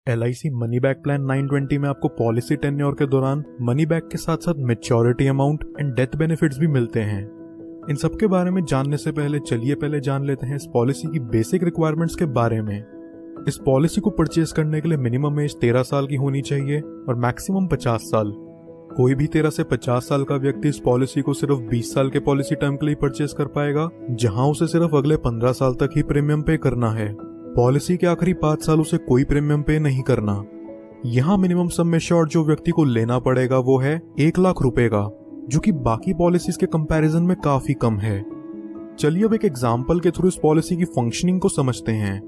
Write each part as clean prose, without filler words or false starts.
LIC money back plan 920 में आपको policy tenure के दौरान मनी बैक के साथ साथ maturity amount and death benefits भी मिलते हैं। इन सब के बारे में जानने से पहले चलिए पहले जान लेते हैं इस पॉलिसी की बेसिक रिक्वायरमेंट्स के बारे में। इस पॉलिसी को परचेज करने के लिए मिनिमम एज 13 साल की होनी चाहिए और मैक्सिमम 50 साल। कोई भी 13 से 50 साल का व्यक्ति इस पॉलिसी को सिर्फ 20 साल के पॉलिसी टर्म के लिए परचेज कर पाएगा, जहां उसे सिर्फ अगले 15 साल तक ही प्रीमियम पे करना है। पॉलिसी के आखिरी 5 साल उसे कोई प्रीमियम पे नहीं करना। यहाँ मिनिमम सम एश्योर्ड जो व्यक्ति को लेना पड़ेगा वो है 1 लाख रुपए का, जो कि बाकी पॉलिसीज के कंपैरिजन में काफी कम है। चलिए अब एक एग्जांपल के थ्रू इस पॉलिसी की फंक्शनिंग को समझते हैं।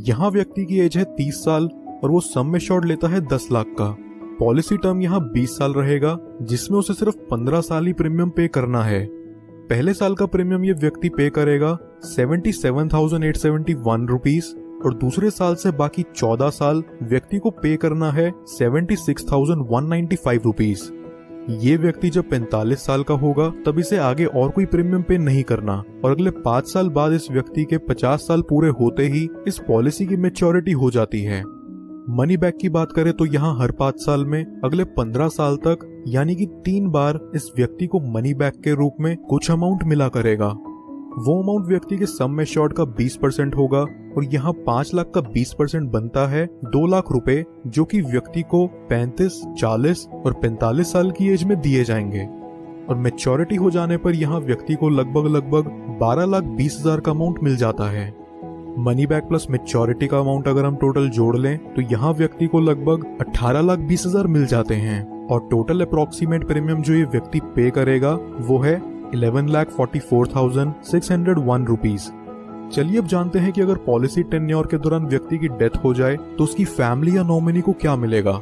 यहाँ व्यक्ति की एज है 30 साल और वो सम एश्योर्ड लेता है 10 लाख का। पॉलिसी टर्म यहाँ 20 साल रहेगा, जिसमें उसे सिर्फ 15 साल ही प्रीमियम पे करना है। पहले साल का प्रीमियम ये व्यक्ति पे करेगा 77,871 रुपीज और दूसरे साल से बाकी 14 साल व्यक्ति को पे करना है 76,195 रुपीज। ये व्यक्ति जब 45 साल का होगा तब इसे आगे और कोई प्रीमियम पे नहीं करना और अगले 5 साल बाद इस व्यक्ति के 50 साल पूरे होते ही इस पॉलिसी की मैच्योरिटी हो जाती है। मनी बैक की बात करें तो यहाँ हर 5 साल में अगले 15 साल तक यानी कि 3 बार इस व्यक्ति को मनी बैक के रूप में कुछ अमाउंट मिला करेगा। वो अमाउंट व्यक्ति के सम एश्योर्ड का 20% होगा और यहाँ 5 लाख का 20% बनता है 2 लाख रुपए, जो कि व्यक्ति को 35, 40 और 45 साल की एज में दिए जाएंगे। और मैच्योरिटी हो जाने पर यहाँ व्यक्ति को लगभग 12,20,000 का अमाउंट मिल जाता है। मनी बैक प्लस मैच्योरिटी का अमाउंट अगर हम टोटल जोड़ लें तो यहाँ व्यक्ति को लगभग 18,20,000 मिल जाते हैं और टोटल अप्रोक्सीमेट प्रीमियम जो ये व्यक्ति पे करेगा वो है 11,44,601 रुपीज। चलिए अब जानते हैं कि अगर पॉलिसी टेन्योर के दौरान व्यक्ति की डेथ हो जाए तो उसकी फैमिली या नॉमिनी को क्या मिलेगा।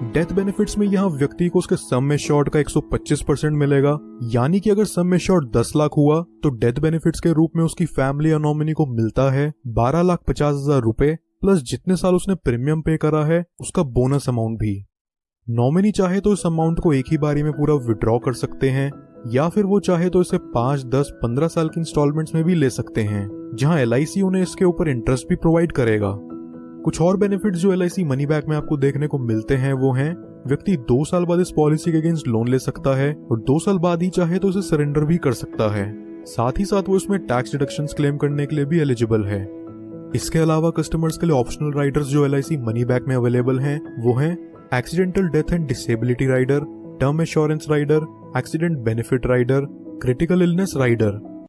डेथ बेनिफिट्स में यहाँ व्यक्ति को उसके सम एश्योर्ड का 125% मिलेगा, यानी कि अगर सम एश्योर्ड 10 लाख हुआ तो डेथ बेनिफिट्स के रूप में उसकी फैमिली या नॉमिनी को मिलता है 12,50,000 रुपए प्लस जितने साल उसने प्रीमियम पे करा है उसका बोनस अमाउंट भी। नॉमिनी चाहे तो इस अमाउंट को एक ही बारी में पूरा विड्रॉ कर सकते हैं या फिर वो चाहे तो इसे 5, 10, 15 साल की इंस्टॉलमेंट्स में भी ले सकते हैं, जहां LIC उन्हें इसके ऊपर इंटरेस्ट भी प्रोवाइड करेगा। कुछ और बेनिफिट्स जो LIC मनी बैक में आपको देखने को मिलते हैं वो हैं, व्यक्ति 2 साल बाद इस पॉलिसी के अगेंस्ट लोन ले सकता है और 2 साल बाद ही चाहे तो इसे सरेंडर भी कर सकता है। साथ ही साथ वो इसमें टैक्स डिडक्शंस क्लेम करने के लिए भी एलिजिबल है। इसके अलावा कस्टमर्स के लिए ऑप्शनल राइडर्स जो LIC मनी बैक में अवेलेबल हैं वो हैं accidental death and disability rider, term assurance rider, accident benefit rider, critical illness rider.